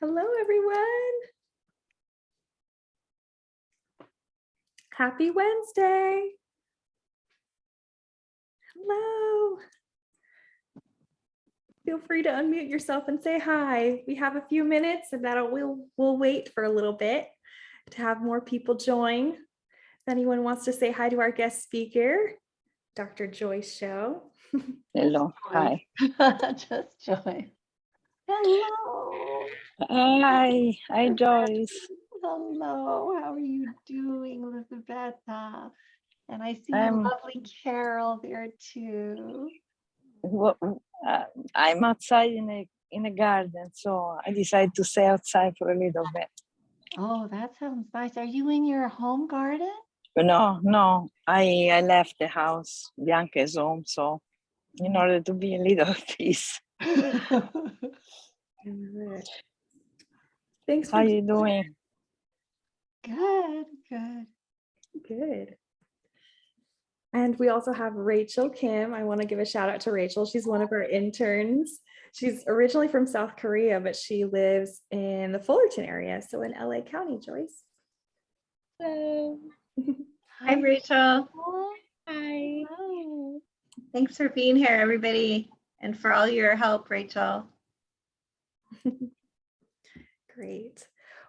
Hello, everyone. Happy Wednesday. Hello. Feel free to unmute yourself and say hi. We have a few minutes and we'll wait for a little bit to have more people join. If anyone wants to say hi to our guest speaker, Dr. Joyce Show. Hello, hi. Just Joyce. Hello. Hi, Joyce. Hello. How are you doing, Elizabetta? And I see I'm lovely Carol there too. I'm outside in a garden, so I decided to stay outside for a little bit. Oh, that sounds nice. Are you in your home garden? But no, I left the house, Bianca's home, so in order to be a little peace. Thanks. How you doing? Good, good. Good. And we also have Rachel Kim. I want to give a shout out to Rachel. She's one of our interns. She's originally from South Korea, but she lives in the Fullerton area, so in LA County, Joyce. Hello. Hi, Rachel. Hi. Hi. Thanks for being here, everybody, and for all your help, Rachel. Great.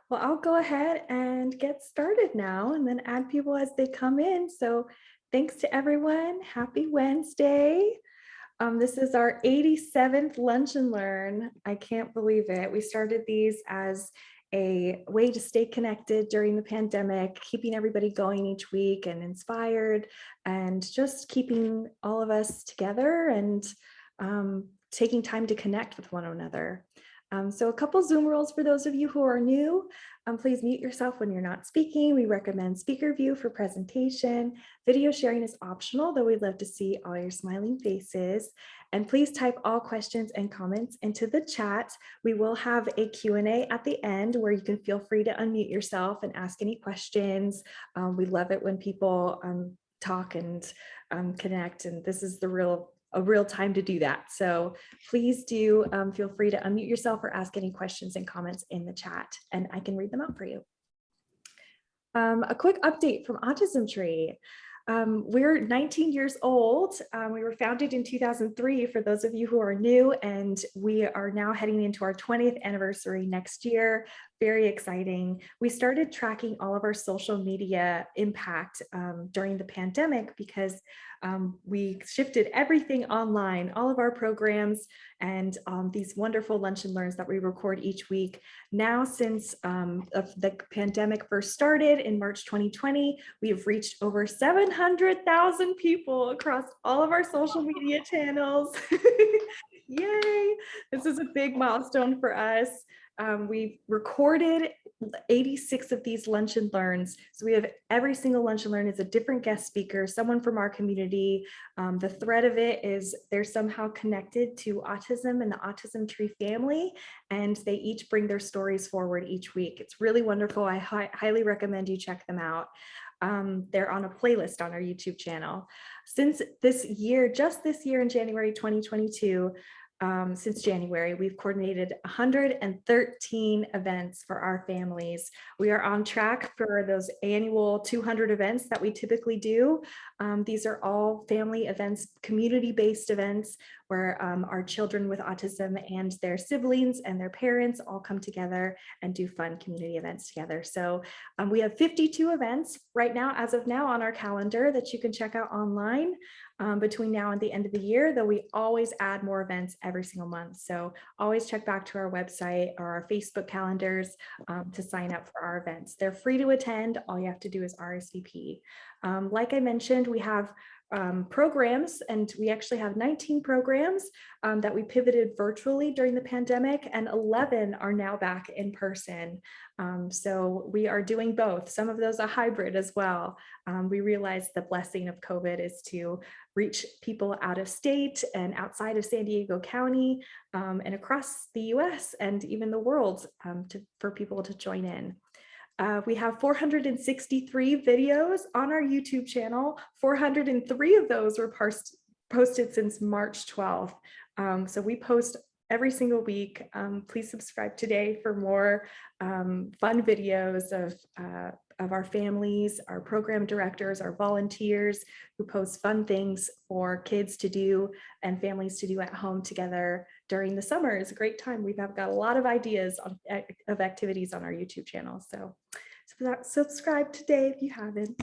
Well, I'll go ahead and get started now and then add people as they come in. So thanks to everyone. Happy Wednesday. This is our 87th Lunch and Learn. I can't believe it. We started these as a way to stay connected during the pandemic, keeping everybody going each week and inspired, and just keeping all of us together and taking time to connect with one another. So a couple Zoom rules for those of you who are new. Please mute yourself when you're not speaking. We recommend speaker view for presentation. Video sharing is optional, though we'd love to see all your smiling faces. And please type all questions and comments into the chat. We will have a Q&A at the end where you can feel free to unmute yourself and ask any questions. We love it when people talk and connect, and this is a real time to do that. So please do feel free to unmute yourself or ask any questions and comments in the chat, and I can read them out for you. A quick update from Autism Tree. We're 19 years old. We were founded in 2003 for those of you who are new, and we are now heading into our 20th anniversary next year. Very exciting. We started tracking all of our social media impact during the pandemic because we shifted everything online, all of our programs and these wonderful lunch and learns that we record each week. Now, since the pandemic first started in March 2020, we have reached over 700,000 people across all of our social media channels. Yay! This is a big milestone for us. We've recorded 86 of these lunch and learns. So we have every single lunch and learn is a different guest speaker, someone from our community. The thread of it is they're somehow connected to autism and the Autism Tree family, and they each bring their stories forward each week. It's really wonderful. I highly recommend you check them out. They're on a playlist on our YouTube channel. Since this year, just this year in January 2022, since January, we've coordinated 113 events for our families. We are on track for those annual 200 events that we typically do. These are all family events, community-based events where our children with autism and their siblings and their parents all come together and do fun community events together. So we have 52 events right now, as of now, on our calendar that you can check out online. Between now and the end of the year, though we always add more events every single month. So always check back to our website or our Facebook calendars to sign up for our events. They're free to attend. All you have to do is RSVP. Like I mentioned, we have programs, and we actually have 19 programs that we pivoted virtually during the pandemic, and 11 are now back in person. So we are doing both. Some of those are hybrid as well. We realize the blessing of COVID is to reach people out of state and outside of San Diego County and across the US and even the world for people to join in. We have 463 videos on our YouTube channel. 403 of those were posted since March 12th. So we post every single week. Please subscribe today for more fun videos of our families, our program directors, our volunteers who post fun things for kids to do and families to do at home together during the summer. It's a great time. We've got a lot of ideas of activities on our YouTube channel. So subscribe today if you haven't.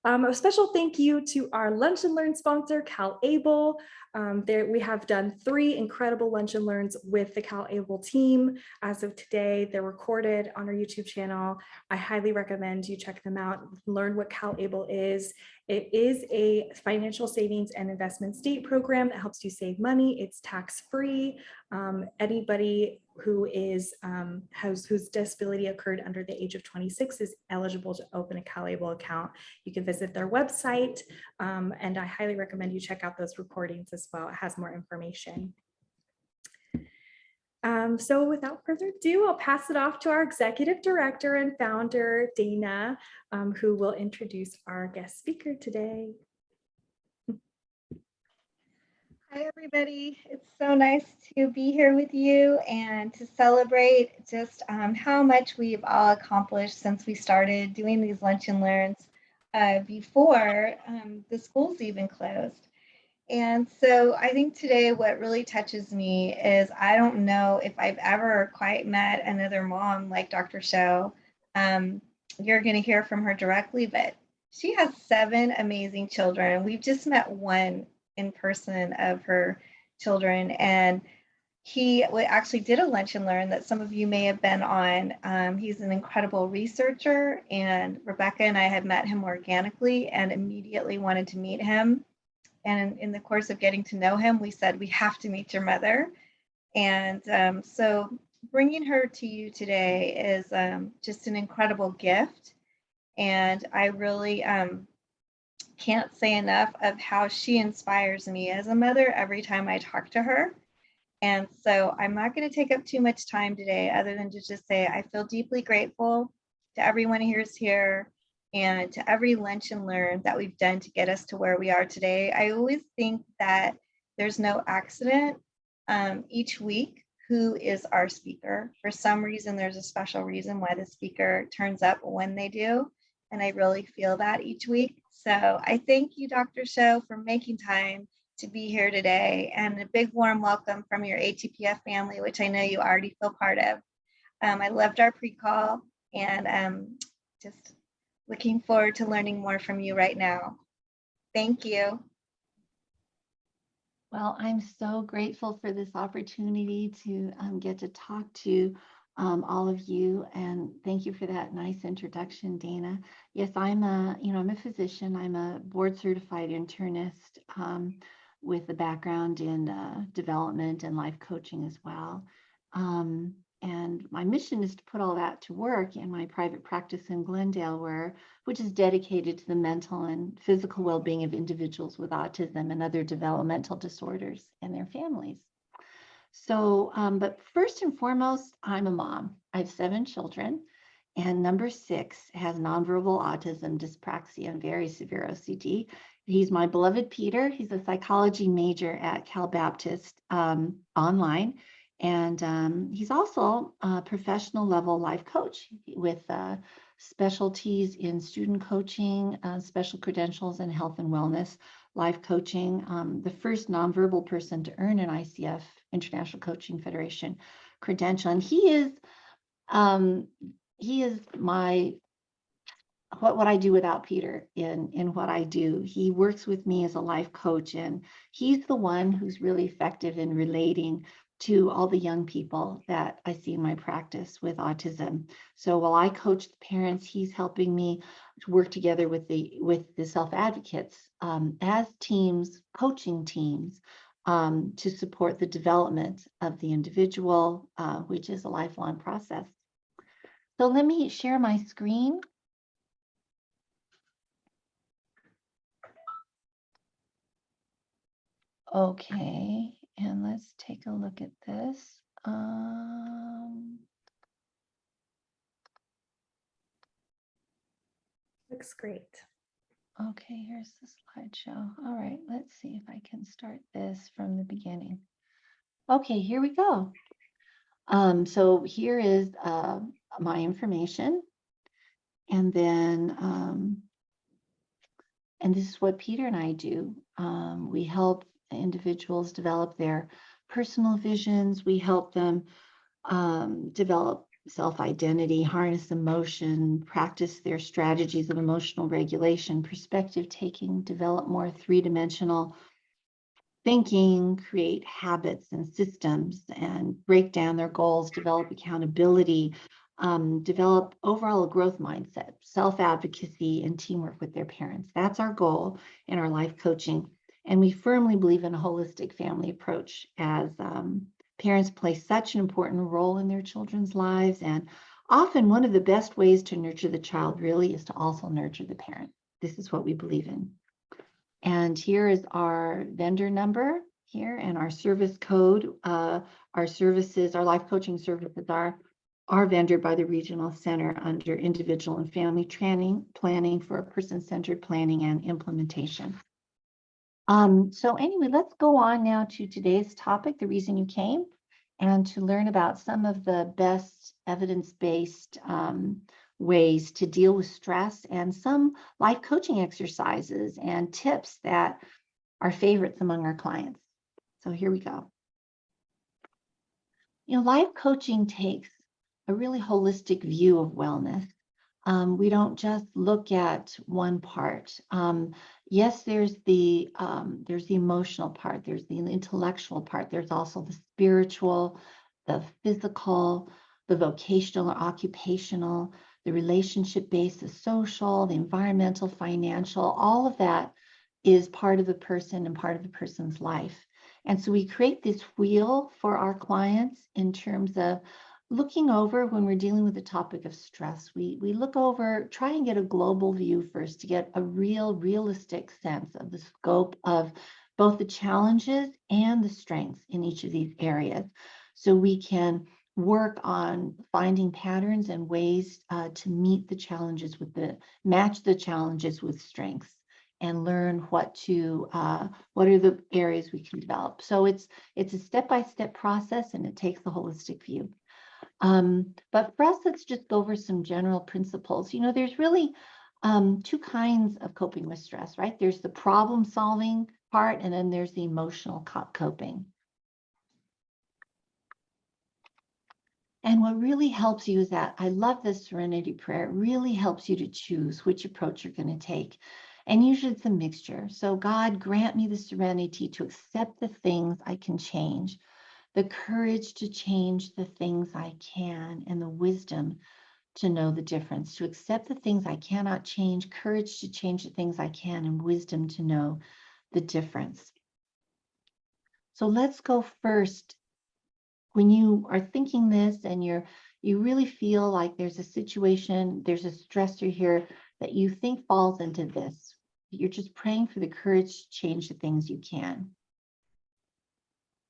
A special thank you to our Lunch and Learn sponsor, CalAble. We have done 3 incredible Lunch and Learns with the CalAble team. As of today, they're recorded on our YouTube channel. I highly recommend you check them out, learn what CalAble is. It is a financial savings and investment state program that helps you save money. It's tax-free. Anybody who is whose disability occurred under the age of 26 is eligible to open a CalAble account. You can visit their website, and I highly recommend you check out those recordings as well. It has more information. So without further ado, I'll pass it off to our executive director and founder, Dana, who will introduce our guest speaker today. Hi, everybody. It's so nice to be here with you and to celebrate just how much we've all accomplished since we started doing these Lunch and Learns before the schools even closed. And so I think today what really touches me is I don't know if I've ever quite met another mom like Dr. Show. You're going to hear from her directly, but she has 7 amazing children. We've just met one in person of her children, and he actually did a Lunch and Learn that some of you may have been on. He's an incredible researcher, and Rebecca and I had met him organically and immediately wanted to meet him. And in the course of getting to know him, we said, we have to meet your mother. And so bringing her to you today is just an incredible gift. And I really can't say enough of how she inspires me as a mother every time I talk to her. And so I'm not going to take up too much time today other than to just say I feel deeply grateful to everyone who's here and to every Lunch and Learn that we've done to get us to where we are today. I always think that there's no accident each week who is our speaker. For some reason, there's a special reason why the speaker turns up when they do. And I really feel that each week. So I thank you, Dr. Show, for making time to be here today, and a big warm welcome from your ATPF family, which I know you already feel part of. I loved our pre-call, and just looking forward to learning more from you right now. Thank you. Well, I'm so grateful for this opportunity to get to talk to all of you, and thank you for that nice introduction, Dana. Yes, I'm a physician. I'm a board certified internist with a background in development and life coaching as well. And my mission is to put all that to work in my private practice in Glendale, which is dedicated to the mental and physical well-being of individuals with autism and other developmental disorders and their families. So, but first and foremost, I'm a mom. I have 7 children, and number 6 has nonverbal autism, dyspraxia, and very severe OCD. He's my beloved Peter. He's a psychology major at Cal Baptist online. And he's also a professional level life coach with specialties in student coaching, special credentials in health and wellness, life coaching, the first nonverbal person to earn an ICF, International Coaching Federation credential. And he is my, what I do without Peter in what I do. He works with me as a life coach, and he's the one who's really effective in relating to all the young people that I see in my practice with autism. So while I coach the parents, he's helping me to work together with the self-advocates as teams, coaching teams, to support the development of the individual, which is a lifelong process. So let me share my screen. Okay, and let's take a look at this. Looks great. Okay, here's the slideshow. All right, let's see if I can start this from the beginning. Okay, here we go. So here is my information. And then, and this is what Peter and I do. We help individuals develop their personal visions. We help them develop self-identity, harness emotion, practice their strategies of emotional regulation, perspective taking, develop more three-dimensional thinking, create habits and systems, and break down their goals, develop accountability, develop overall a growth mindset, self-advocacy, and teamwork with their parents. That's our goal in our life coaching. And we firmly believe in a holistic family approach, as parents play such an important role in their children's lives. And often one of the best ways to nurture the child really is to also nurture the parent. This is what we believe in. And here is our vendor number here and our service code. Our services, our life coaching services are vendored by the regional center under individual and family training, planning for person-centered planning and implementation. So anyway, let's go on now to today's topic, the reason you came, and to learn about some of the best evidence-based ways to deal with stress and some life coaching exercises and tips that are favorites among our clients. So here we go. Life coaching takes a really holistic view of wellness. We don't just look at one part. Yes, there's the emotional part, there's the intellectual part, there's also the spiritual, the physical, the vocational or occupational, the relationship-based, the social, the environmental, financial, all of that is part of the person and part of the person's life. And so we create this wheel for our clients in terms of looking over when we're dealing with the topic of stress. We look over, try and get a global view first to get a realistic sense of the scope of both the challenges and the strengths in each of these areas. So we can work on finding patterns and ways to meet the challenges match the challenges with strengths, and learn what are the areas we can develop. So it's a step-by-step process, and it takes a holistic view. But for us, let's just go over some general principles. There's really two kinds of coping with stress, right? There's the problem-solving part, and then there's the emotional coping. And what really helps you is that I love this Serenity Prayer. It really helps you to choose which approach you're going to take. And usually it's a mixture. So God, grant me the serenity to accept the things I can change, the courage to change the things I can, and the wisdom to know the difference, to accept the things I cannot change, courage to change the things I can, and wisdom to know the difference. So let's go first. When you are thinking this and you really feel like there's a situation, there's a stressor here that you think falls into this, you're just praying for the courage to change the things you can.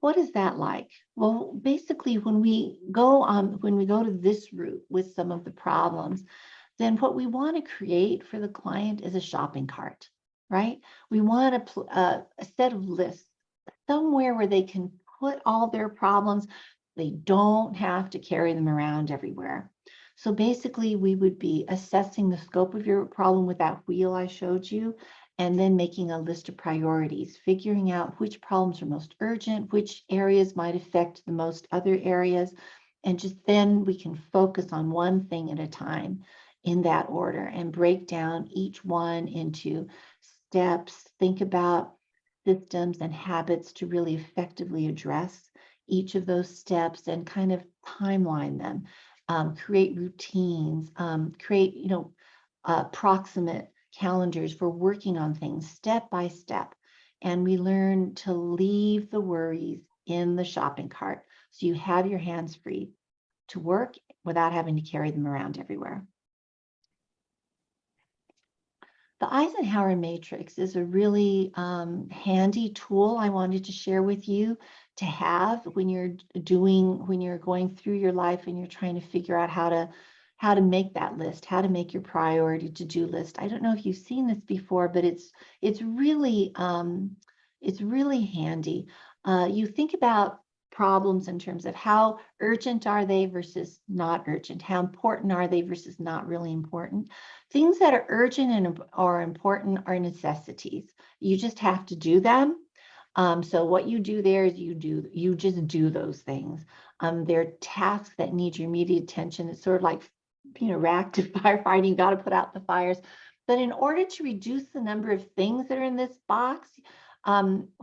What is that like? Well, basically, when we go to this route with some of the problems, then what we want to create for the client is a shopping cart, right? We want a set of lists, somewhere where they can put all their problems. They don't have to carry them around everywhere. So basically, we would be assessing the scope of your problem with that wheel I showed you, and then making a list of priorities, figuring out which problems are most urgent, which areas might affect the most other areas, and just then we can focus on one thing at a time in that order and break down each one into steps, think about systems and habits to really effectively address each of those steps, and kind of timeline them, create routines, create, proximate calendars for working on things step by step. And we learn to leave the worries in the shopping cart, so you have your hands free to work without having to carry them around everywhere. The Eisenhower Matrix is a really handy tool I wanted to share with you to have when you're going through your life and you're trying to figure out how to make that list, how to make your priority to-do list. I don't know if you've seen this before, but it's really handy. You think about problems in terms of how urgent are they versus not urgent, how important are they versus not really important. Things that are urgent and or important are necessities. You just have to do them. So what you do there is you just do those things. They're tasks that need your immediate attention. It's sort of like, reactive firefighting. You got to put out the fires. But in order to reduce the number of things that are in this box,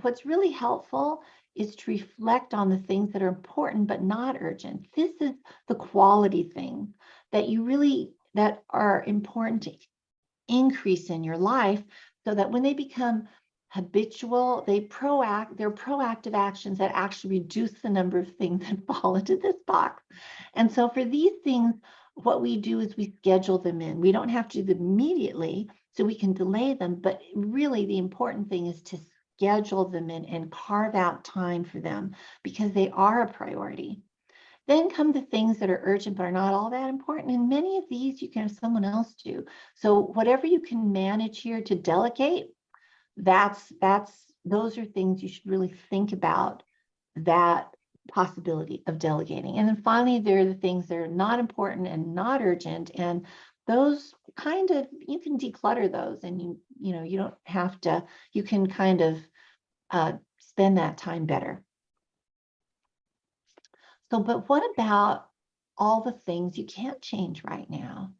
what's really helpful is to reflect on the things that are important but not urgent. This is the quality thing that are important to increase in your life, so that when they become habitual, they're proactive actions that actually reduce the number of things that fall into this box. And so for these things, what we do is we schedule them in. We don't have to do them immediately, so we can delay them, but really the important thing is to schedule them in and carve out time for them, because they are a priority. Then come the things that are urgent but are not all that important. And many of these you can have someone else do. So whatever you can manage here to delegate, those are things you should really think about, that possibility of delegating. And then finally, there are the things that are not important and not urgent. And those kind of, you can declutter those, and you don't have to, you can kind of spend that time better. So, but what about all the things you can't change right now?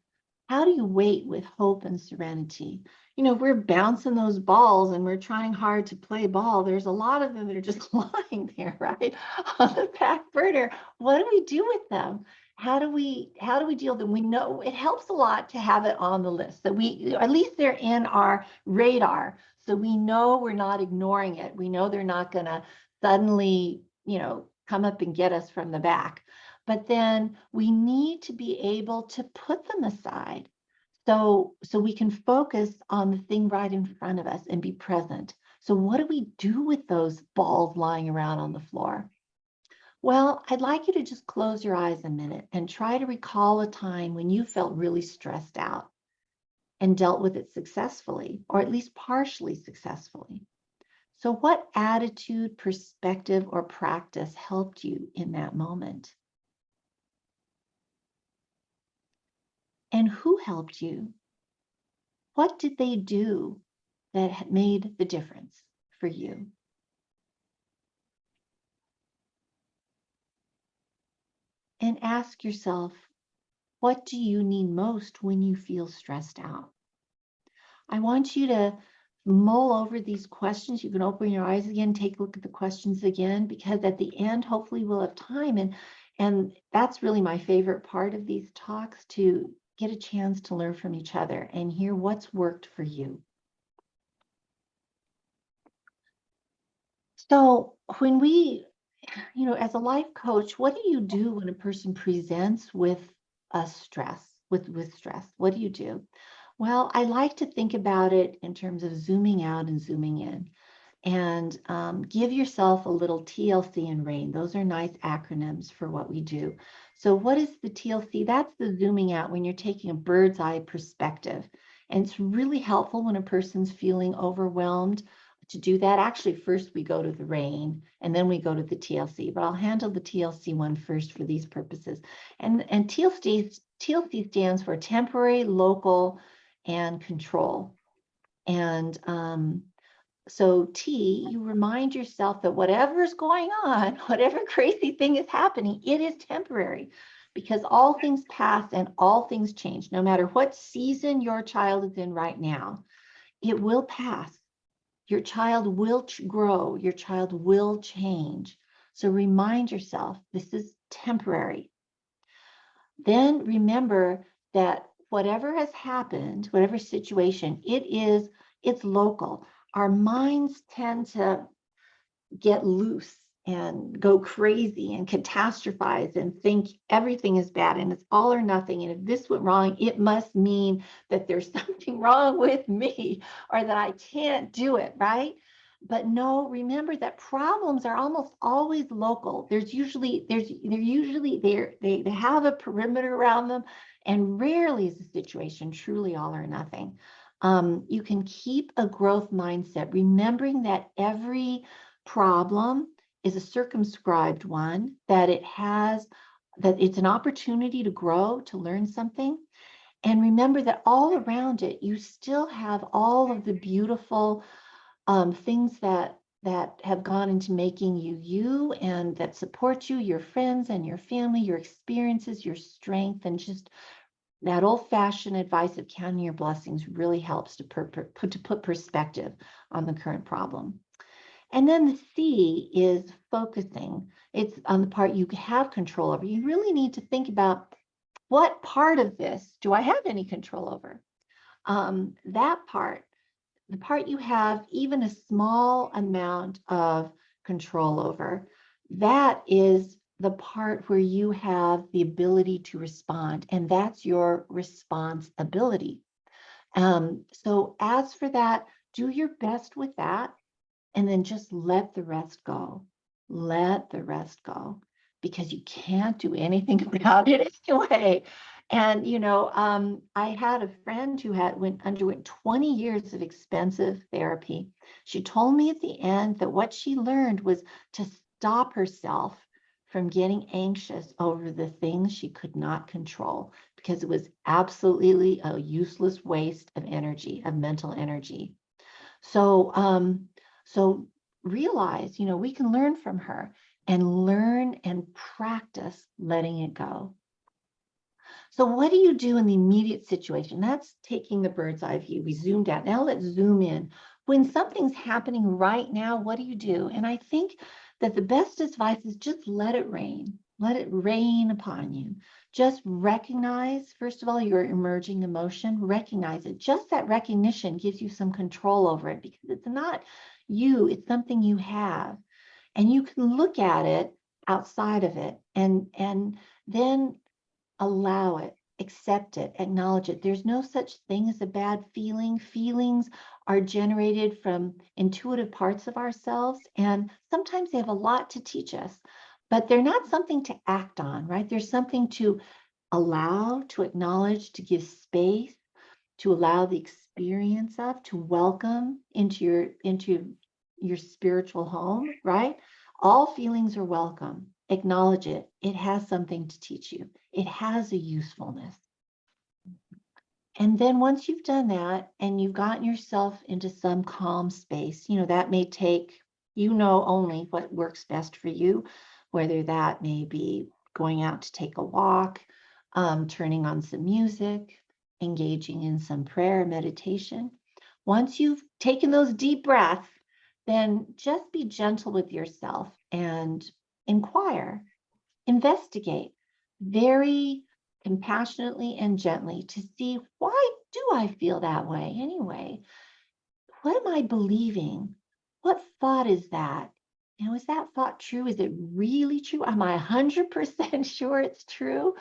How do you wait with hope and serenity? We're bouncing those balls and we're trying hard to play ball. There's a lot of them that are just lying there, right, on the back burner. What do we do with them? How do we deal with them? We know it helps a lot to have it on the list, that at least they're in our radar. So we know we're not ignoring it. We know they're not going to suddenly, come up and get us from the back. But then we need to be able to put them aside so we can focus on the thing right in front of us and be present. So what do we do with those balls lying around on the floor? Well, I'd like you to just close your eyes a minute and try to recall a time when you felt really stressed out and dealt with it successfully, or at least partially successfully. So what attitude, perspective, or practice helped you in that moment? And who helped you? What did they do that made the difference for you? And ask yourself, what do you need most when you feel stressed out? I want you to mull over these questions. You can open your eyes again, take a look at the questions again, because at the end, hopefully we'll have time. And that's really my favorite part of these talks, to get a chance to learn from each other and hear what's worked for you. So when as a life coach, what do you do when a person presents with stress? What do you do? Well, I like to think about it in terms of zooming out and zooming in, and give yourself a little TLC and RAIN. Those are nice acronyms for what we do. So what is the TLC? That's the zooming out, when you're taking a bird's eye perspective. And it's really helpful when a person's feeling overwhelmed to do that. Actually, first we go to the RAIN and then we go to the TLC, but I'll handle the TLC one first for these purposes. And TLC stands for temporary, local, and control. And so T, you remind yourself that whatever's going on, whatever crazy thing is happening, it is temporary, because all things pass and all things change. No matter what season your child is in right now, it will pass. Your child will grow. Your child will change. So remind yourself, this is temporary. Then remember that whatever has happened, whatever situation, it's local. Our minds tend to get loose and go crazy and catastrophize and think everything is bad and it's all or nothing. And if this went wrong, it must mean that there's something wrong with me or that I can't do it, right? But no, remember that problems are almost always local. They have a perimeter around them, and rarely is the situation truly all or nothing. You can keep a growth mindset, remembering that every problem is a circumscribed one, that it's an opportunity to grow, to learn something. And remember that all around it, you still have all of the beautiful things that have gone into making you you, and that support you, your friends and your family, your experiences, your strength, and just that old-fashioned advice of counting your blessings really helps to put perspective on the current problem. And then the C is focusing. It's on the part you have control over. You really need to think about, what part of this do I have any control over? That part, the part you have even a small amount of control over, that is the part where you have the ability to respond, and that's your responsibility. So as for that, do your best with that, and then just let the rest go. Let the rest go, because you can't do anything about it anyway. And, I had a friend who underwent 20 years of expensive therapy. She told me at the end that what she learned was to stop herself from getting anxious over the things she could not control, because it was absolutely a useless waste of energy, of mental energy. So realize, we can learn from her, and learn and practice letting it go. So what do you do in the immediate situation? That's taking the bird's eye view. We zoomed out. Now let's zoom in. When something's happening right now, what do you do? And I think that the best advice is just let it rain. Let it rain upon you. Just recognize, first of all, your emerging emotion. Recognize it. Just that recognition gives you some control over it, because it's not you, it's something you have. And you can look at it outside of it, and then allow it, accept it, acknowledge it. There's no such thing as a bad feeling. Feelings are generated from intuitive parts of ourselves, and sometimes they have a lot to teach us, but they're not something to act on, right? There's something to allow, to acknowledge, to give space, to allow the experience of, to welcome into your spiritual home, right? All feelings are welcome. Acknowledge it. It has something to teach you. It has a usefulness. And then once you've done that and you've gotten yourself into some calm space, that may take, only what works best for you, whether that may be going out to take a walk, turning on some music, engaging in some prayer, meditation. Once you've taken those deep breaths, then just be gentle with yourself and inquire, investigate very compassionately and gently to see, why do I feel that way anyway? What am I believing? What thought is that? Is that thought true? Is it really true? Am I 100% sure it's true?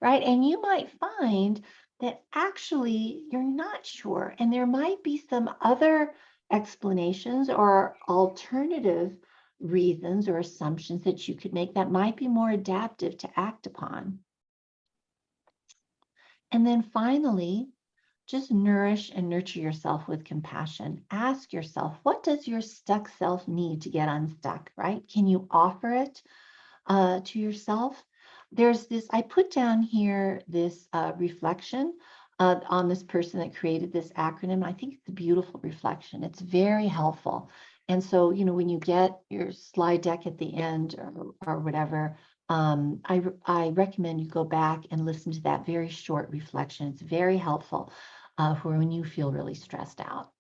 Right? And you might find that actually you're not sure, and there might be some other explanations or alternative reasons or assumptions that you could make that might be more adaptive to act upon. And then finally, just nourish and nurture yourself with compassion. Ask yourself, what does your stuck self need to get unstuck, right? Can you offer it to yourself? There's this, I put down here this reflection on this person that created this acronym. I think it's a beautiful reflection. It's very helpful. And so, when you get your slide deck at the end or whatever, I recommend you go back and listen to that very short reflection. It's very helpful for when you feel really stressed out.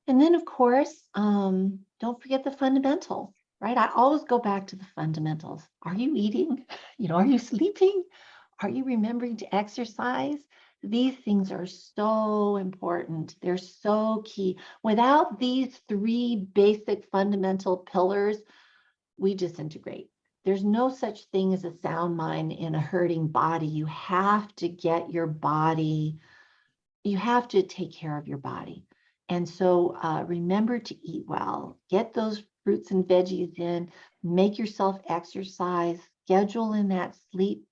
And then, of course, don't forget the fundamentals, right? I always go back to the fundamentals. Are you eating? Are you sleeping? Are you remembering to exercise? These things are so important. They're so key. Without these 3 basic fundamental pillars, we disintegrate. There's no such thing as a sound mind in a hurting body. You have to get your body, you have to take care of your body. And so remember to eat well, get those fruits and veggies in, make yourself exercise, schedule in that sleep,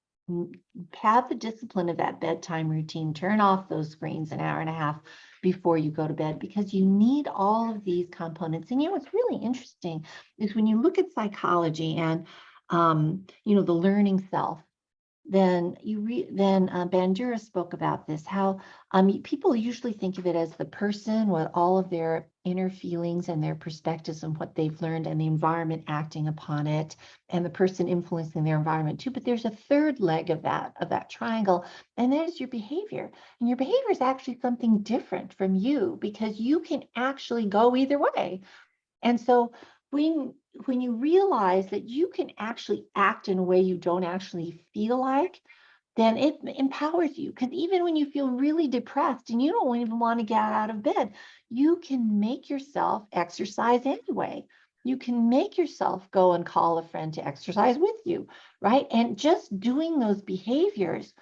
have the discipline of that bedtime routine, turn off those screens an hour and a half before you go to bed, because you need all of these components. And what's really interesting is when you look at psychology and the learning self, then Bandura spoke about this, how people usually think of it as the person with all of their inner feelings and their perspectives and what they've learned and the environment acting upon it, and the person influencing their environment too. But there's a third leg of that triangle, and that is your behavior. And your behavior is actually something different from you, because you can actually go either way. And so when you realize that you can actually act in a way you don't actually feel like, then it empowers you. Because even when you feel really depressed and you don't even want to get out of bed, you can make yourself exercise anyway. You can make yourself go and call a friend to exercise with you, right? And just doing those behaviors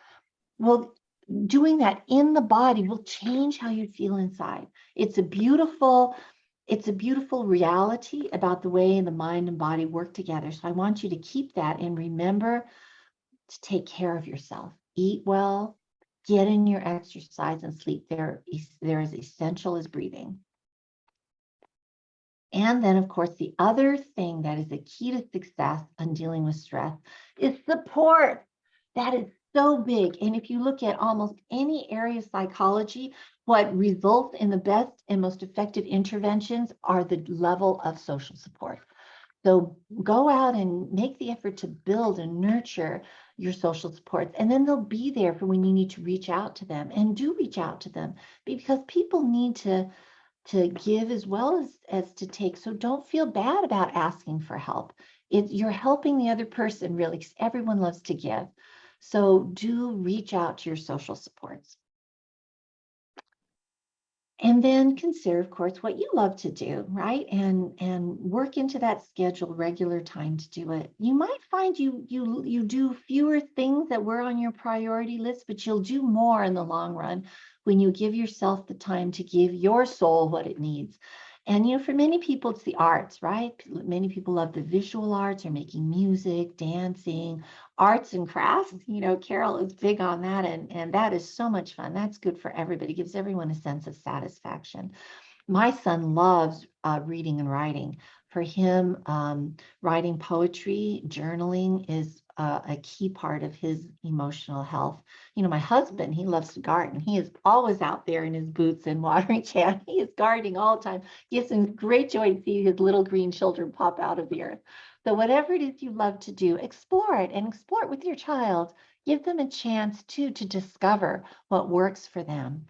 doing that in the body will change how you feel inside. It's a beautiful reality about the way the mind and body work together. So I want you to keep that and remember to take care of yourself. Eat well, get in your exercise and sleep. They're as essential as breathing. And then, of course, the other thing that is a key to success on dealing with stress is support. That is so big. And if you look at almost any area of psychology, what results in the best and most effective interventions are the level of social support. So go out and make the effort to build and nurture your social supports, and then they'll be there for when you need to reach out to them. And do reach out to them, because people need to give as well as to take. So don't feel bad about asking for help. You're helping the other person, really, because everyone loves to give. So do reach out to your social supports. And then consider, of course, what you love to do, right? And work into that schedule regular time to do it. You might find you do fewer things that were on your priority list, but you'll do more in the long run when you give yourself the time to give your soul what it needs. And for many people, it's the arts, right? Many people love the visual arts, or making music, dancing, arts and crafts. Carol is big on that, and that is so much fun. That's good for everybody. It gives everyone a sense of satisfaction. My son loves reading and writing. For him, writing poetry, journaling is a key part of his emotional health. My husband, he loves to garden. He is always out there in his boots and watering can. He is gardening all the time. He gives him great joy to see his little green children pop out of the earth. So whatever it is you love to do, explore it, and explore it with your child. Give them a chance to discover what works for them.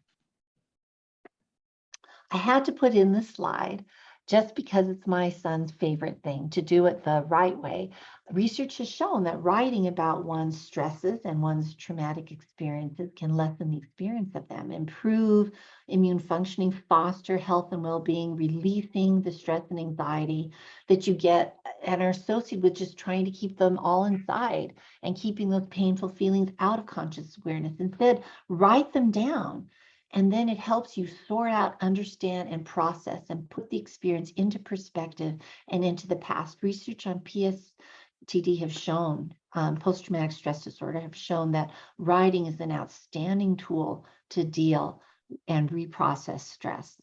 I had to put in this slide just because it's my son's favorite thing to do it the right way. Research has shown that writing about one's stresses and one's traumatic experiences can lessen the experience of them, improve immune functioning, foster health and well-being, releasing the stress and anxiety that you get and are associated with just trying to keep them all inside and keeping those painful feelings out of conscious awareness. Instead, write them down. And then it helps you sort out, understand, and process, and put the experience into perspective and into the past. Research on PTSD have shown, post-traumatic stress disorder, have shown that writing is an outstanding tool to deal and reprocess stress.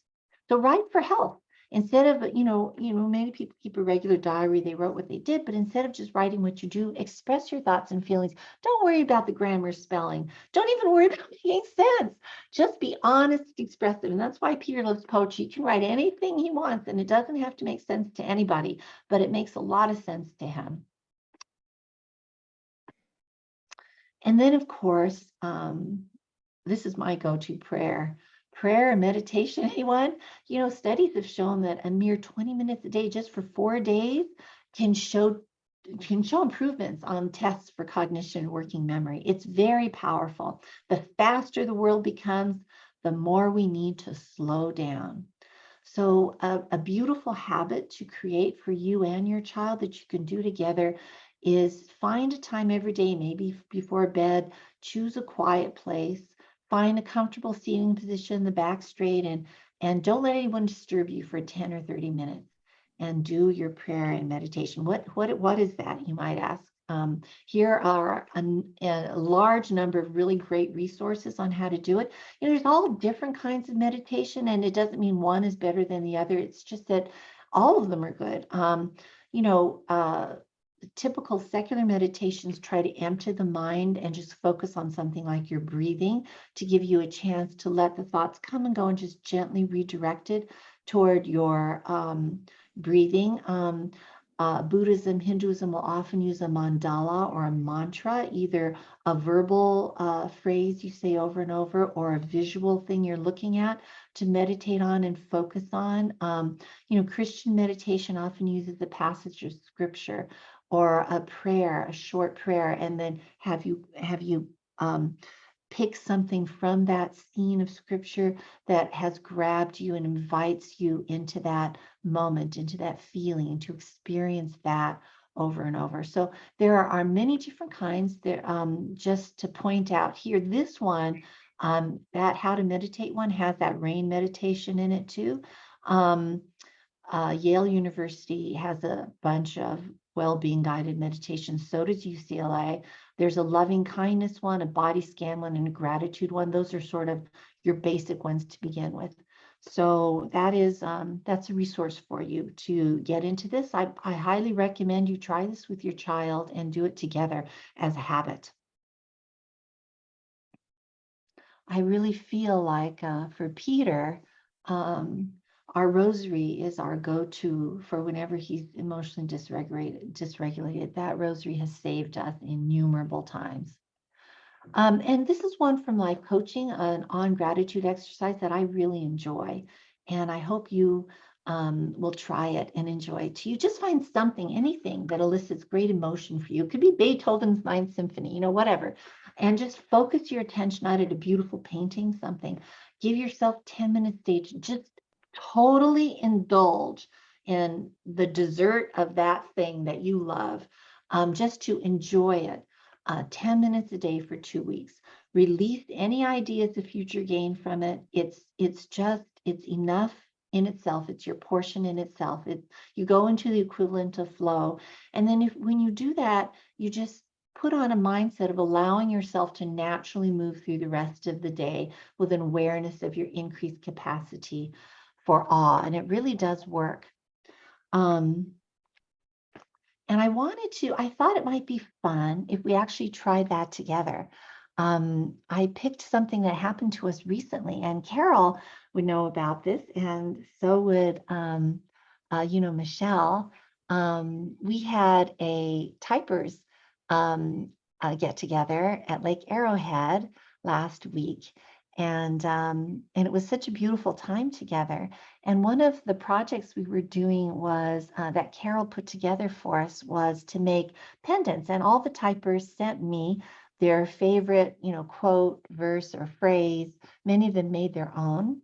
So write for health. Instead of, many people keep a regular diary, they wrote what they did, but instead of just writing what you do, express your thoughts and feelings. Don't worry about the grammar, spelling. Don't even worry about making sense. Just be honest, expressive. And that's why Peter loves poetry. He can write anything he wants, and it doesn't have to make sense to anybody, but it makes a lot of sense to him. And then, of course, this is my go-to prayer. Prayer and meditation, anyone? Studies have shown that a mere 20 minutes a day, just for 4 days, can show improvements on tests for cognition and working memory. It's very powerful. The faster the world becomes, the more we need to slow down. So a beautiful habit to create for you and your child that you can do together is find a time every day, maybe before bed, choose a quiet place, find a comfortable seating position, the back straight, and don't let anyone disturb you for 10 or 30 minutes, and do your prayer and meditation. What is that, you might ask? Here are a large number of really great resources on how to do it. There's all different kinds of meditation, and it doesn't mean one is better than the other. It's just that all of them are good. Typical secular meditations try to empty the mind and just focus on something like your breathing to give you a chance to let the thoughts come and go and just gently redirect it toward your breathing. Buddhism, Hinduism will often use a mandala or a mantra, either a verbal phrase you say over and over or a visual thing you're looking at to meditate on and focus on. Christian meditation often uses a passage of scripture or a prayer, a short prayer, and then have you pick something from that scene of scripture that has grabbed you and invites you into that moment, into that feeling, to experience that over and over. So there are many different kinds there. Just to point out here, this one, that How to Meditate one has that rain meditation in it too. Yale University has a bunch of well-being guided meditations. So does UCLA. There's a loving kindness one, a body scan one, and a gratitude one. Those are sort of your basic ones to begin with. So that's a resource for you to get into this. I highly recommend you try this with your child and do it together as a habit. I really feel like for Peter, our rosary is our go-to for whenever he's emotionally dysregulated. That rosary has saved us innumerable times. And this is one from Life Coaching, an on gratitude exercise that I really enjoy. And I hope you will try it and enjoy it too. You just find something, anything that elicits great emotion for you. It could be Beethoven's Ninth Symphony, whatever. And just focus your attention out at a beautiful painting, something. Give yourself 10 minutes a day to just totally indulge in the dessert of that thing that you love, just to enjoy it. 10 minutes a day for 2 weeks. Release any ideas of future gain from it. It's enough in itself. It's your portion in itself. You go into the equivalent of flow. And then when you do that, you just put on a mindset of allowing yourself to naturally move through the rest of the day with an awareness of your increased capacity for awe. And it really does work. And I thought it might be fun if we actually tried that together. I picked something that happened to us recently, and Carol would know about this, and so would, Michelle. We had a typers get together at Lake Arrowhead last week. And it was such a beautiful time together. And one of the projects we were doing was that Carol put together for us was to make pendants. And all the typers sent me their favorite, quote, verse, or phrase. Many of them made their own.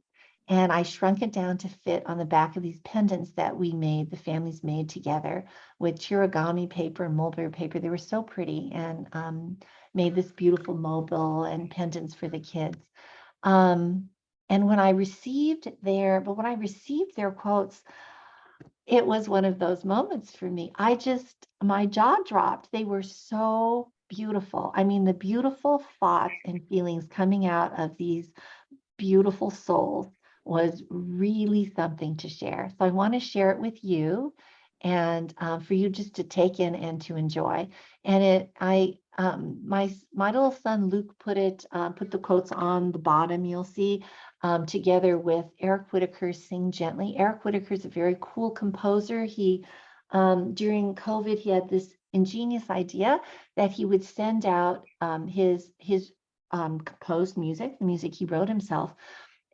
And I shrunk it down to fit on the back of these pendants that the families made together with chirigami paper and mulberry paper. They were so pretty, and made this beautiful mobile and pendants for the kids. And when I received their quotes, it was one of those moments for me. My jaw dropped. They were so beautiful. I mean, the beautiful thoughts and feelings coming out of these beautiful souls was really something to share. So I want to share it with you, and for you just to take in and to enjoy. And my little son Luke put the quotes on the bottom. You'll see, together with Eric Whitaker's "Sing Gently." Eric Whitaker is a very cool composer. He during COVID, he had this ingenious idea that he would send out his composed music, the music he wrote himself,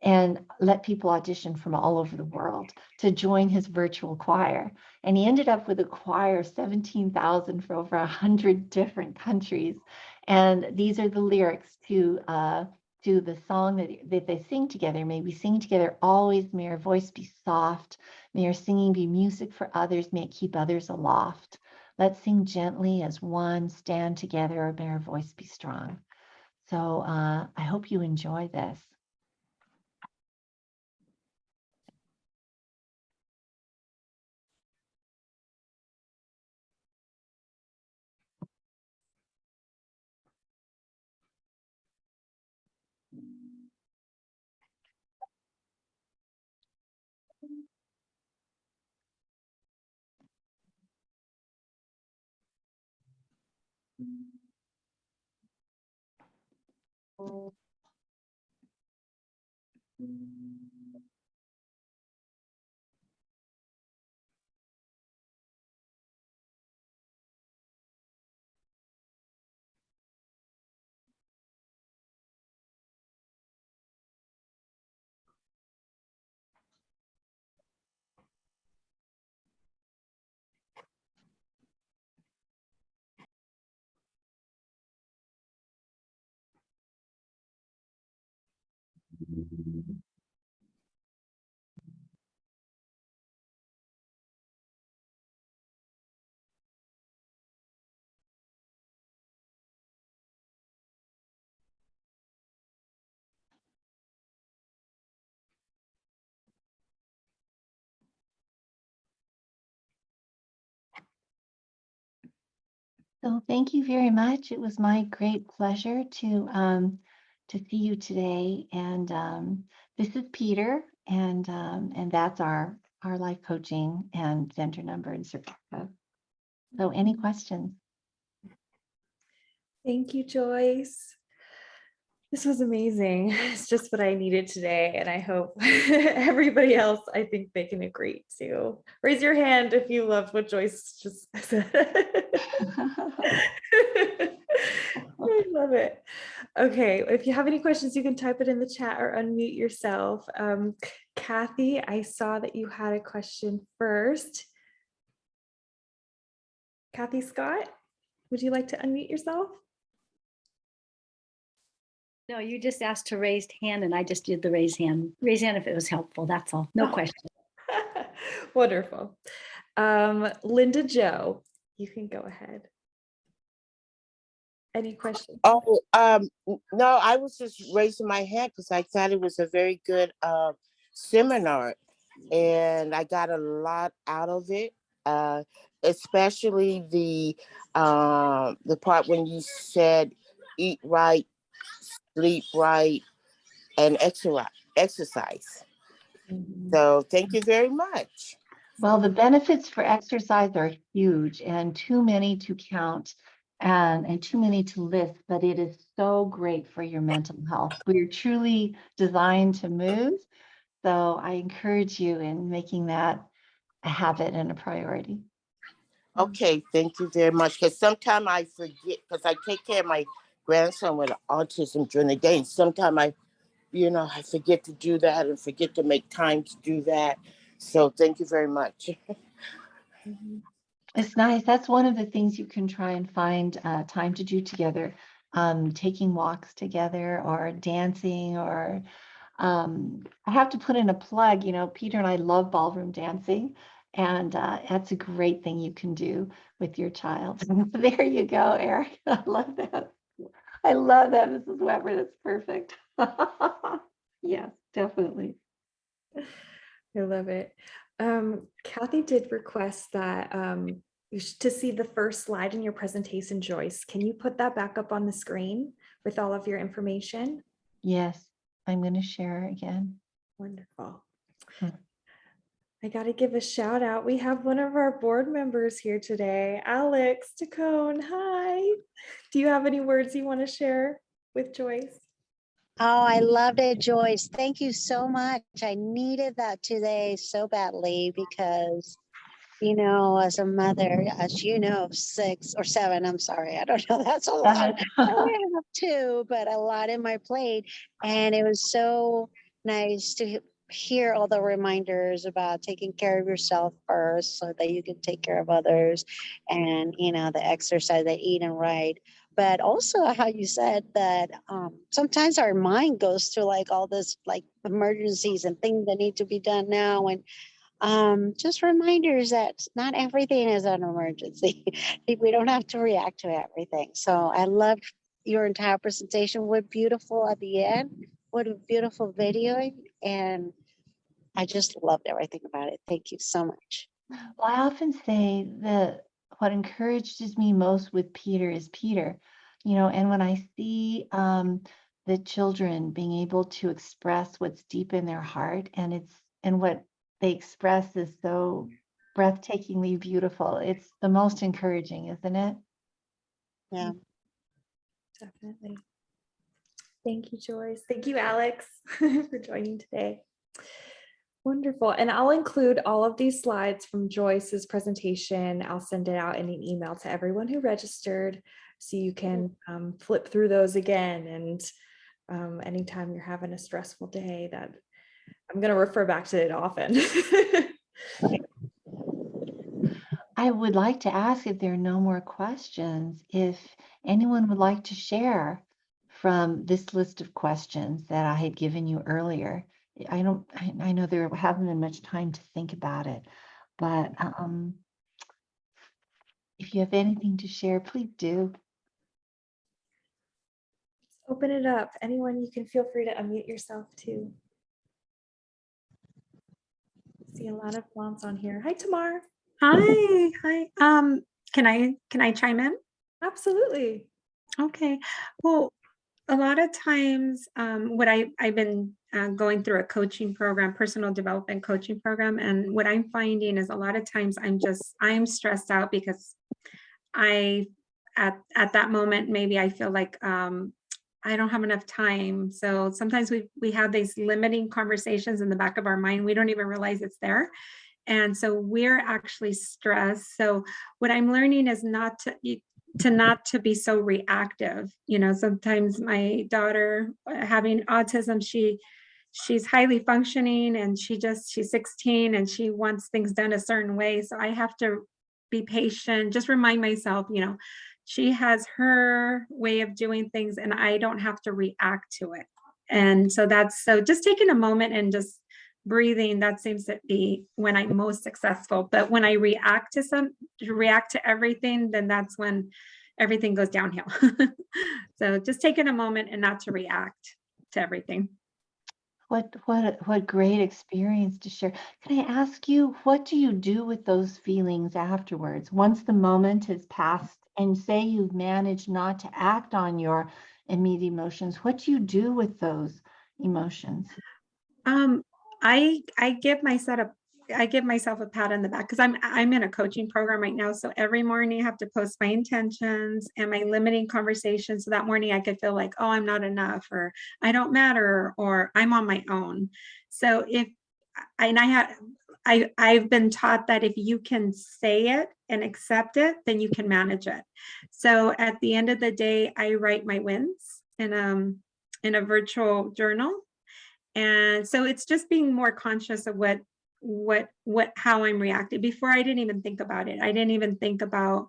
and let people audition from all over the world to join his virtual choir. And he ended up with a choir of 17,000 for over 100 different countries. And these are the lyrics to the song that they sing together. May we sing together always. May our voice be soft. May our singing be music for others. May it keep others aloft. Let's sing gently as one, stand together, or may our voice be strong. So I hope you enjoy this. So thank you very much. It was my great pleasure to see you today. And this is Peter, and that's our life coaching and center number and circle code. So any questions? Thank you, Joyce. This was amazing. It's just what I needed today. And I hope everybody else, I think they can agree too. Raise your hand if you loved what Joyce just said. I love it. Okay, if you have any questions, you can type it in the chat or unmute yourself. Kathy, I saw that you had a question first. Kathy Scott, would you like to unmute yourself? No, you just asked to raise hand and I just did the raise hand. Raise hand if it was helpful. That's all. No question. Wonderful. Linda Jo, you can go ahead. Any questions? Oh, no, I was just raising my hand because I thought it was a very good seminar, and I got a lot out of it, especially the part when you said eat right, sleep right, and exercise. So thank you very much. Well, the benefits for exercise are huge and too many to count and too many to list, but it is so great for your mental health. We're truly designed to move. So I encourage you in making that a habit and a priority. Okay, thank you very much. Because sometimes I forget, because I take care of my grandson with autism during the day, and sometimes I forget to do that and forget to make time to do that. So thank you very much. It's nice. That's one of the things you can try and find time to do together. Taking walks together or dancing or I have to put in a plug, Peter and I love ballroom dancing, and that's a great thing you can do with your child. There you go, Eric. I love that. I love that, Mrs. Weber. That's perfect. Yes, definitely. I love it. Kathy did request that to see the first slide in your presentation, Joyce. Can you put that back up on the screen with all of your information? Yes, I'm going to share again. Wonderful. I got to give a shout out. We have one of our board members here today, Alex Tacone. Hi. Do you have any words you want to share with Joyce? Oh, I loved it, Joyce. Thank you so much. I needed that today so badly because, as a mother, as you know, 6 or 7, I'm sorry, I don't know, that's a lot. I have 2, but a lot in my plate. And it was so nice to hear all the reminders about taking care of yourself first so that you can take care of others, and, the exercise, the eating right. But also how you said that sometimes our mind goes to like all this like emergencies and things that need to be done now. And just reminders that not everything is an emergency. We don't have to react to everything. So I loved your entire presentation. What beautiful at the end. What a beautiful video. And I just loved everything about it. Thank you so much. Well, I often say that what encourages me most with Peter is Peter, and when I see the children being able to express what's deep in their heart, and what they express is so breathtakingly beautiful. It's the most encouraging, isn't it? Yeah. Definitely. Thank you, Joyce. Thank you, Alex, for joining today. Wonderful. And I'll include all of these slides from Joyce's presentation. I'll send it out in an email to everyone who registered, so you can flip through those again. And anytime you're having a stressful day, that I'm going to refer back to it often. I would like to ask, if there are no more questions, if anyone would like to share from this list of questions that I had given you earlier. I know there hasn't been much time to think about it, but if you have anything to share, please do. Open it up. Anyone, you can feel free to unmute yourself too. See a lot of moms on here. Hi, Tamar. Hi. Can I chime in? Absolutely. Okay. Well, a lot of times, what I've been going through a coaching program, personal development coaching program, and what I'm finding is a lot of times I'm stressed out because at that moment maybe I feel like I don't have enough time. So sometimes we have these limiting conversations in the back of our mind. We don't even realize it's there. And so we're actually stressed. So what I'm learning is not to be so reactive. You know, sometimes my daughter having autism, she's highly functioning, and she's 16 and she wants things done a certain way. So I have to be patient, just remind myself, you know, she has her way of doing things and I don't have to react to it. And so just taking a moment and just breathing, that seems to be when I'm most successful. But when I react to everything, then that's when everything goes downhill. So just taking a moment and not to react to everything. What great experience to share. Can I ask you, what do you do with those feelings afterwards? Once the moment has passed and say you've managed not to act on your immediate emotions, what do you do with those emotions? I give myself a pat on the back, because I'm in a coaching program right now. So every morning I have to post my intentions and my limiting conversations. So that morning I could feel like, oh, I'm not enough, or I don't matter, or I'm on my own. So I've been taught that if you can say it and accept it, then you can manage it. So at the end of the day, I write my wins in a virtual journal. And so it's just being more conscious of how I'm reacting. Before, I didn't even think about it. I didn't even think about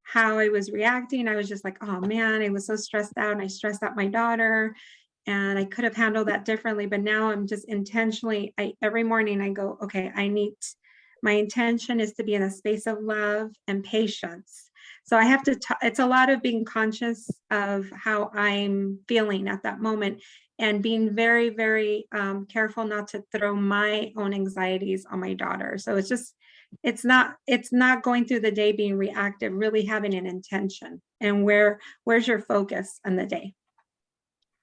how I was reacting. I was just like, oh man, I was so stressed out, and I stressed out my daughter, and I could have handled that differently. But now I'm just intentionally, every morning I go, okay, my intention is to be in a space of love and patience. So I have to, it's a lot of being conscious of how I'm feeling at that moment, and being very, very careful not to throw my own anxieties on my daughter. So it's not going through the day being reactive, really having an intention, and where's your focus on the day.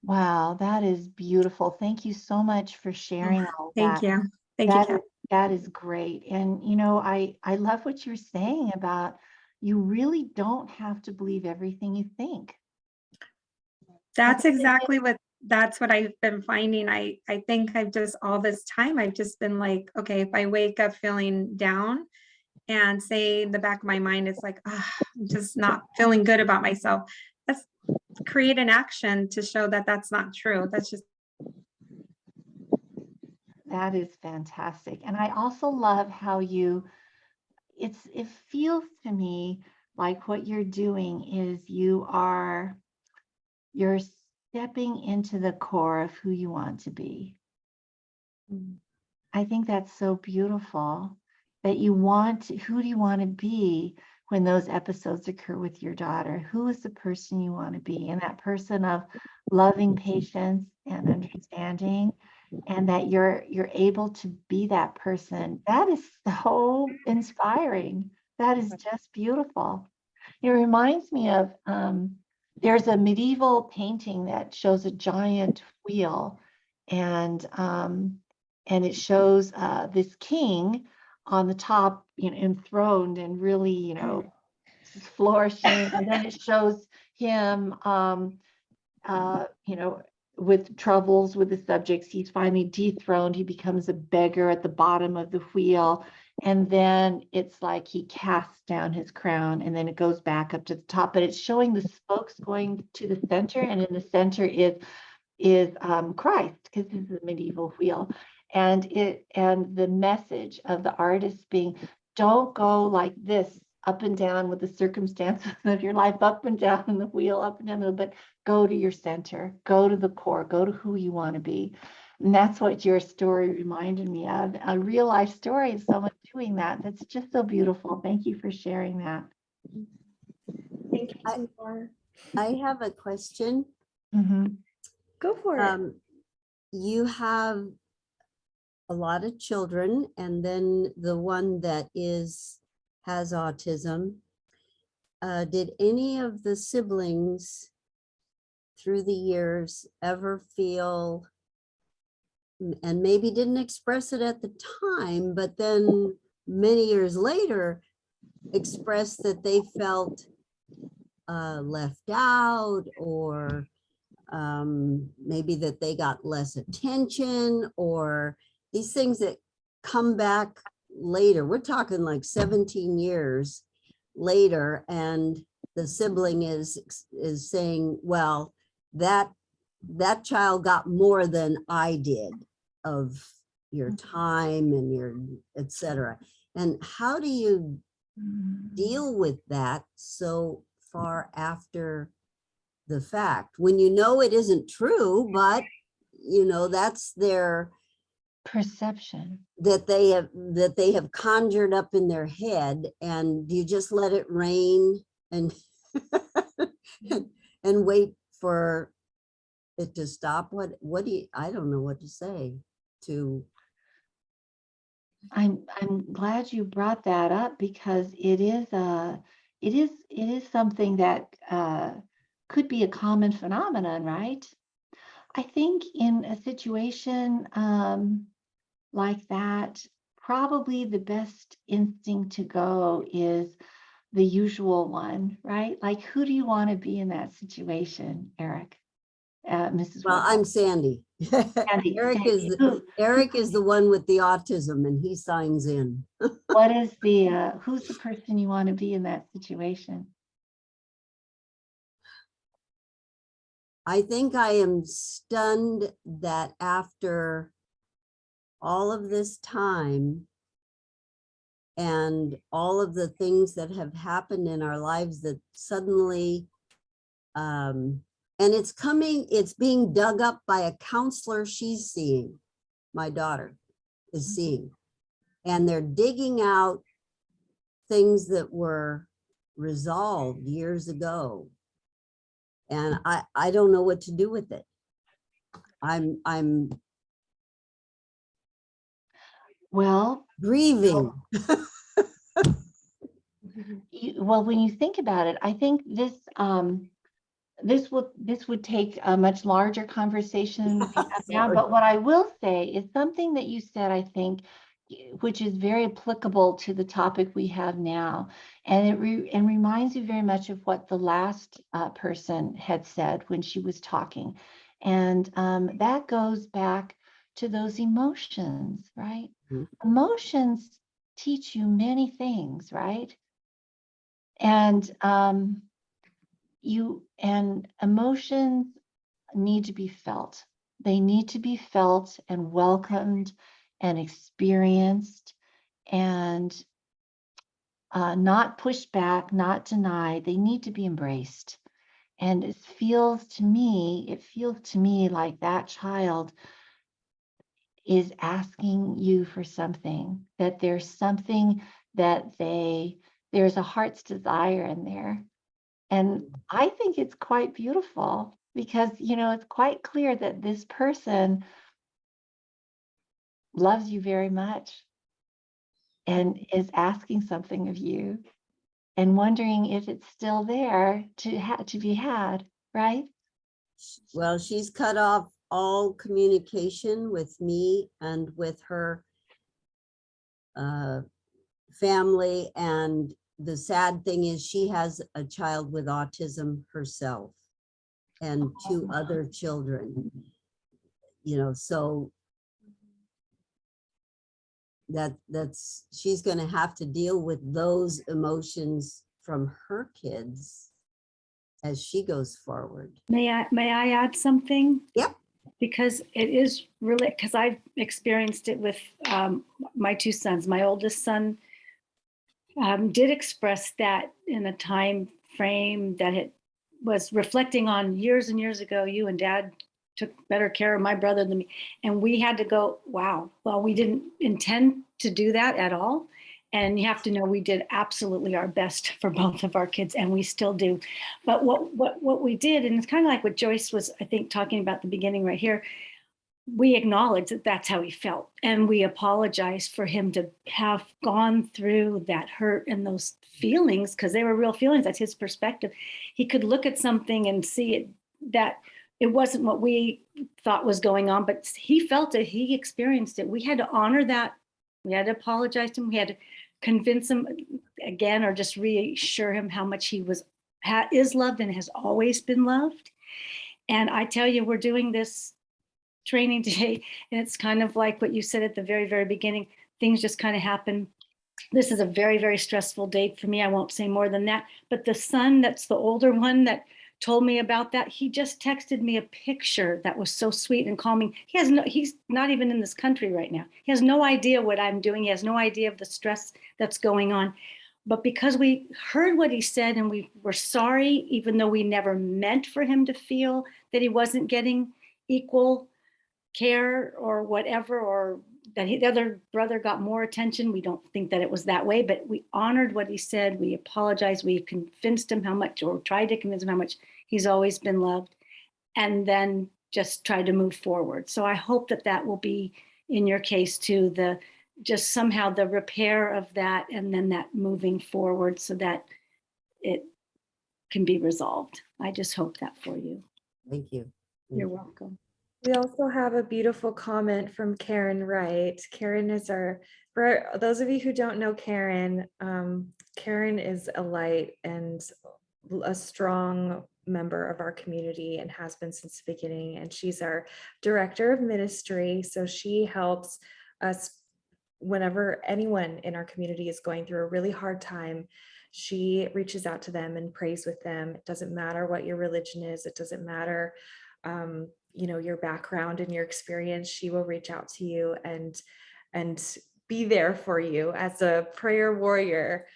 Wow, that is beautiful. Thank you so much for sharing all of Thank that. you. Thank you, Kat. That is great. And you know, I love what you're saying about, you really don't have to believe everything you think. That's what I've been finding. I think I've just, all this time, I've just been like, okay, if I wake up feeling down and say in the back of my mind, it's like, I'm just not feeling good about myself. Let's create an action to show that that's not true. That is fantastic. And I also love how it feels to me like what you're doing is you're stepping into the core of who you want to be. I think that's so beautiful, that who do you want to be when those episodes occur with your daughter? Who is the person you want to be? And that person of loving patience and understanding, and that you're able to be that person. That is so inspiring. That is just beautiful. It reminds me of, there's a medieval painting that shows a giant wheel, and it shows this king on the top, enthroned and really, flourishing. And then it shows him, you know, with troubles with the subjects. He's finally dethroned. He becomes a beggar at the bottom of the wheel. And then it's like he casts down his crown and then it goes back up to the top. But it's showing the spokes going to the center. And in the center is Christ, because this is a medieval wheel. And the message of the artist being, don't go like this up and down with the circumstances of your life, up and down in the wheel, up and down, but go to your center, go to the core, go to who you want to be. And that's what your story reminded me of, a real life story of someone doing that. That's just so beautiful. Thank you for sharing that. Thank you, Tamar. I have a question. Go for it. You have a lot of children, and then the one that has autism. Did any of the siblings through the years ever feel, and maybe didn't express it at the time, but then many years later express that they felt left out, or maybe that they got less attention, or these things that come back later? We're talking like 17 years later, and the sibling is saying, well, that child got more than I did of your time and your etc. And how do you deal with that so far after the fact, when you know it isn't true, but you know that's their Perception that they have conjured up in their head, and you just let it rain and and wait for it to stop? What do you, I don't know what to say to. I'm glad you brought that up, because it is something that could be a common phenomenon, right? I think in a situation like that, probably the best instinct to go is the usual one, right? Like, who do you want to be in that situation, Eric? Mrs. Well, Woodward. I'm Sandy. Sandy, Eric Sandy, is the one with the autism, and he signs in. what is who's the person you want to be in that situation? I think I am stunned that after all of this time and all of the things that have happened in our lives, that suddenly, and it's being dug up by a counselor she's seeing, my daughter is seeing, and they're digging out things that were resolved years ago. And I don't know what to do with it. I'm Well, grieving. well, when you think about it, I think this would take a much larger conversation than we have now. But what I will say is something that you said, I think, which is very applicable to the topic we have now, and it reminds you very much of what the last person had said when she was talking, and that goes back to those emotions, right? Mm-hmm. Emotions teach you many things, right? And emotions need to be felt. They need to be felt and welcomed and experienced, and not pushed back, not denied. They need to be embraced. And it feels to me like that child is asking you for something, that there's something that there's a heart's desire in there. And I think it's quite beautiful, because, you know, it's quite clear that this person loves you very much and is asking something of you and wondering if it's still there to be had, right? Well, she's cut off all communication with me and with her family, and the sad thing is she has a child with autism herself and 2 other children, you know, so that's she's going to have to deal with those emotions from her kids as she goes forward. May I add something? Yep. Because it is really, because I've experienced it with my 2 sons. My oldest son did express that in a time frame that it was reflecting on years and years ago. You and Dad took better care of my brother than me. And we had to go, wow, well, we didn't intend to do that at all. And you have to know we did absolutely our best for both of our kids, and we still do. But what we did, and it's kind of like what Joyce was, I think, talking about at the beginning right here, we acknowledged that that's how he felt. And we apologized for him to have gone through that hurt and those feelings, because they were real feelings. That's his perspective. He could look at something and see it, that it wasn't what we thought was going on, but he felt it, he experienced it. We had to honor that. We had to apologize to him. We had to convince him again, or just reassure him how much he is loved and has always been loved. And I tell you, we're doing this training today, and it's kind of like what you said at the very, very beginning. Things just kind of happen. This is a very, very stressful day for me. I won't say more than that. But the son, that's the older one that told me about that, he just texted me a picture that was so sweet and calming. He's not even in this country right now. He has no idea what I'm doing. He has no idea of the stress that's going on. But because we heard what he said and we were sorry, even though we never meant for him to feel that he wasn't getting equal care or whatever, or that the other brother got more attention. We don't think that it was that way, but we honored what he said. We apologized. We convinced him how much, or tried to convince him how much he's always been loved, and then just tried to move forward. So I hope that that will be in your case too, just somehow the repair of that, and then that moving forward so that it can be resolved. I just hope that for you. Thank you. You're welcome. We also have a beautiful comment from Karen Wright. Karen is for those of you who don't know Karen, Karen is a light and a strong member of our community and has been since the beginning. And she's our director of ministry. So she helps us whenever anyone in our community is going through a really hard time. She reaches out to them and prays with them. It doesn't matter what your religion is. It doesn't matter your background and your experience. She will reach out to you and be there for you as a prayer warrior.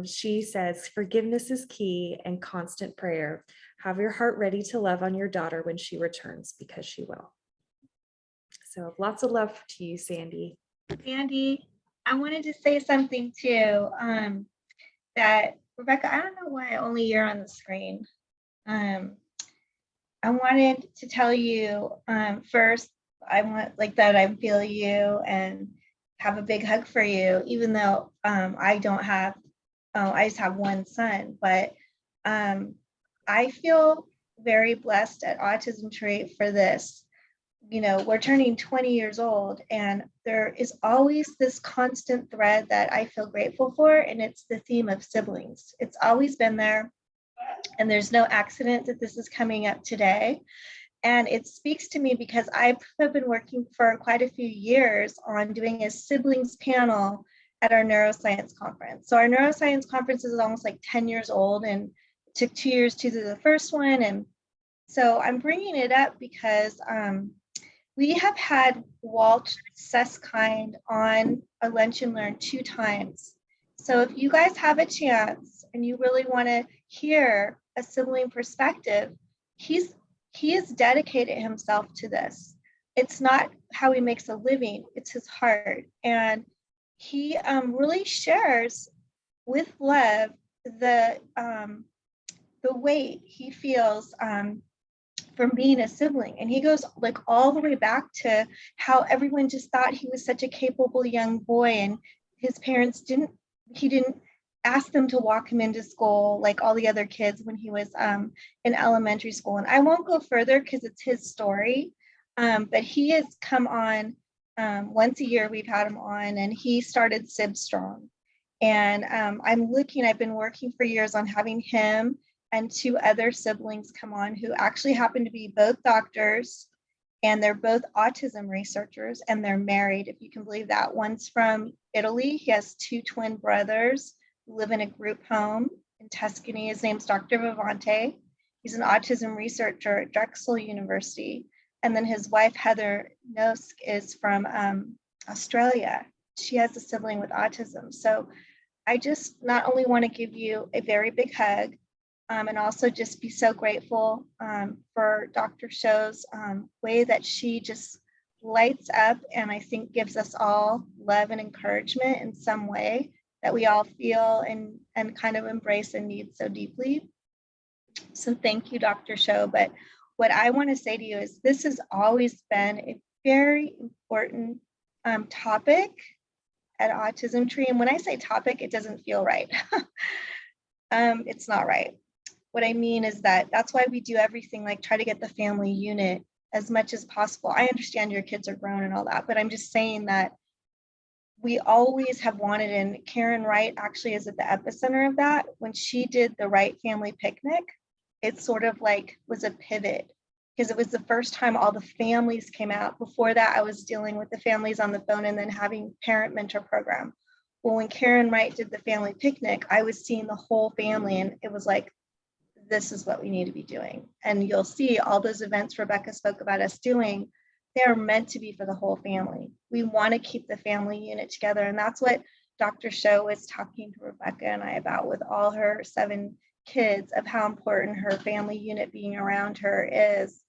She says, forgiveness is key and constant prayer. Have your heart ready to love on your daughter when she returns, because she will. So lots of love to you, Sandy. Sandy, I wanted to say something too, that Rebecca, I don't know why only you're on the screen. I wanted to tell you first, I want like that I feel you and have a big hug for you, even though I don't have, I just have one son, but I feel very blessed at Autism Tree for this. We're turning 20 years old, and there is always this constant thread that I feel grateful for, and it's the theme of siblings. It's always been there. And there's no accident that this is coming up today. And it speaks to me because I have been working for quite a few years on doing a siblings panel at our neuroscience conference. So our neuroscience conference is almost like 10 years old, and it took 2 years to do the first one. And so I'm bringing it up because we have had Walt Susskind on a Lunch and Learn 2 times. So if you guys have a chance and you really want to hear a sibling perspective, he has dedicated himself to this. It's not how he makes a living, it's his heart. And he really shares with love the weight he feels from being a sibling. And he goes like all the way back to how everyone just thought he was such a capable young boy, and his parents he didn't ask them to walk him into school like all the other kids when he was in elementary school. And I won't go further because it's his story, but he has come on once a year. We've had him on, and he started Sib Strong. And I've been working for years on having him and 2 other siblings come on who actually happen to be both doctors, and they're both autism researchers, and they're married, if you can believe that. One's from Italy. He has 2 twin brothers who live in a group home in Tuscany. His name's Dr. Vivante. He's an autism researcher at Drexel University. And then his wife, Heather Nosk, is from Australia. She has a sibling with autism. So I just not only want to give you a very big hug, and also just be so grateful for Dr. Show's way that she just lights up, and I think gives us all love and encouragement in some way that we all feel and kind of embrace and need so deeply. So thank you, Dr. Show. But what I want to say to you is this has always been a very important topic at Autism Tree. And when I say topic, it doesn't feel right. It's not right. What I mean is that that's why we do everything, like try to get the family unit as much as possible. I understand your kids are grown and all that, but I'm just saying that we always have wanted, and Karen Wright actually is at the epicenter of that. When she did the Wright family picnic, it sort of like was a pivot, because it was the first time all the families came out. Before that, I was dealing with the families on the phone and then having parent mentor program. Well, when Karen Wright did the family picnic, I was seeing the whole family, and it was like, this is what we need to be doing. And you'll see all those events Rebecca spoke about us doing, they're meant to be for the whole family. We want to keep the family unit together. And that's what Dr. Show was talking to Rebecca and I about with all her 7 kids, of how important her family unit being around her is.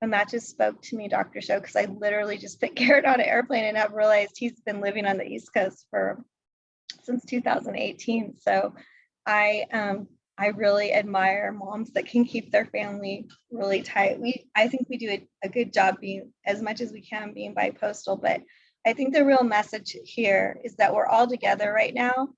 And that just spoke to me, Dr. Show, because I literally just put Garrett on an airplane and have realized he's been living on the East Coast since 2018. So I really admire moms that can keep their family really tight. I think we do a good job being, as much as we can, being bi-postal, but I think the real message here is that we're all together right now.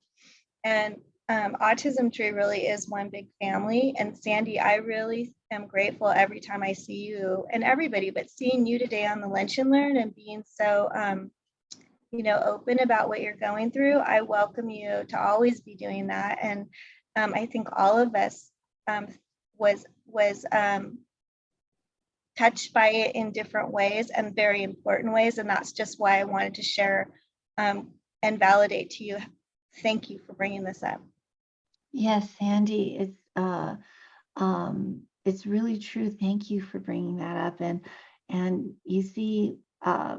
And Autism Tree really is one big family. And Sandy, I really am grateful every time I see you and everybody, but seeing you today on the Lunch and Learn and being so, open about what you're going through. I welcome you to always be doing that. And I think all of us was touched by it in different ways and very important ways. And that's just why I wanted to share and validate to you. Thank you for bringing this up. Yes, Sandy, it's really true. Thank you for bringing that up. And you see,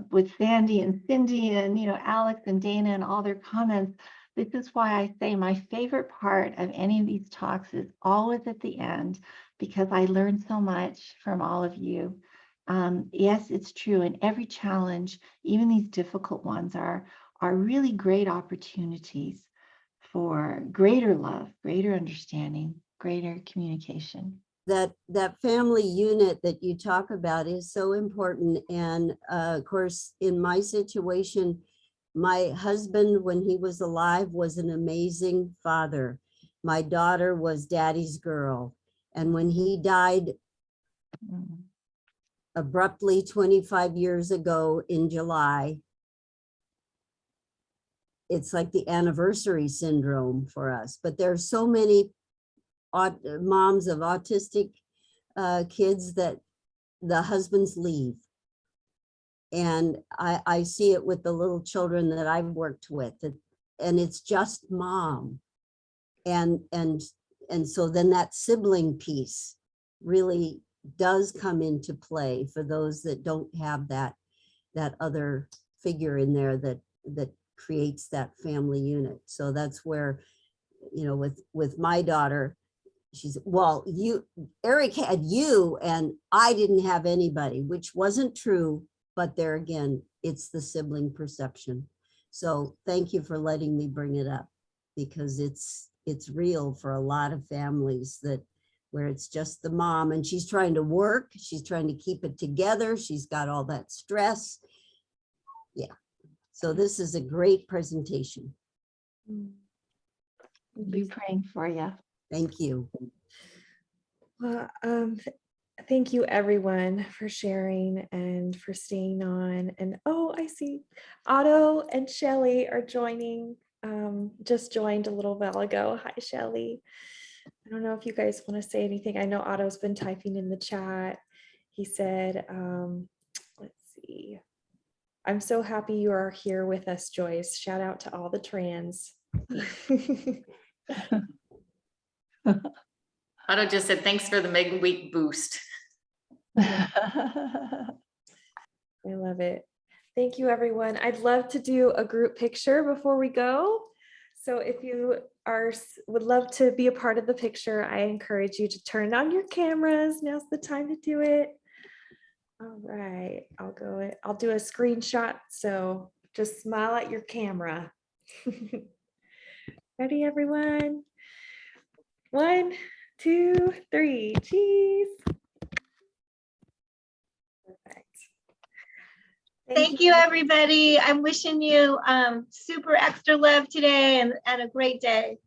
with Sandy and Cindy and Alex and Dana and all their comments, this is why I say my favorite part of any of these talks is always at the end, because I learned so much from all of you. Yes, it's true. And every challenge, even these difficult ones, are really great opportunities for greater love, greater understanding, greater communication. That family unit that you talk about is so important. And of course, in my situation, my husband, when he was alive, was an amazing father. My daughter was daddy's girl. And when he died abruptly 25 years ago in July, it's like the anniversary syndrome for us. But there are so many moms of autistic kids that the husbands leave. And I see it with the little children that I've worked with, and it's just mom. And so then that sibling piece really does come into play for those that don't have that other figure in there that creates that family unit. So that's where, with my daughter, she's, well, Eric had you and I didn't have anybody, which wasn't true. But there again, it's the sibling perception. So thank you for letting me bring it up, because it's real for a lot of families where it's just the mom and she's trying to work, she's trying to keep it together, she's got all that stress. Yeah. So this is a great presentation. We'll be praying for you. Thank you. Well, thank you everyone for sharing and for staying on. And oh, I see Otto and Shelley are joining. just joined a little while ago. Hi, Shelly. I don't know if you guys want to say anything. I know Otto's been typing in the chat. He said, let's see. I'm so happy you are here with us, Joyce. Shout out to all the trans. Otto just said, thanks for the midweek boost. I love it. Thank you, everyone. I'd love to do a group picture before we go. So if you would love to be a part of the picture, I encourage you to turn on your cameras. Now's the time to do it. All right, I'll do a screenshot. So just smile at your camera. Ready, everyone? 1, 2, 3, cheese. Perfect. Thank you, everybody. I'm wishing you super extra love today and a great day.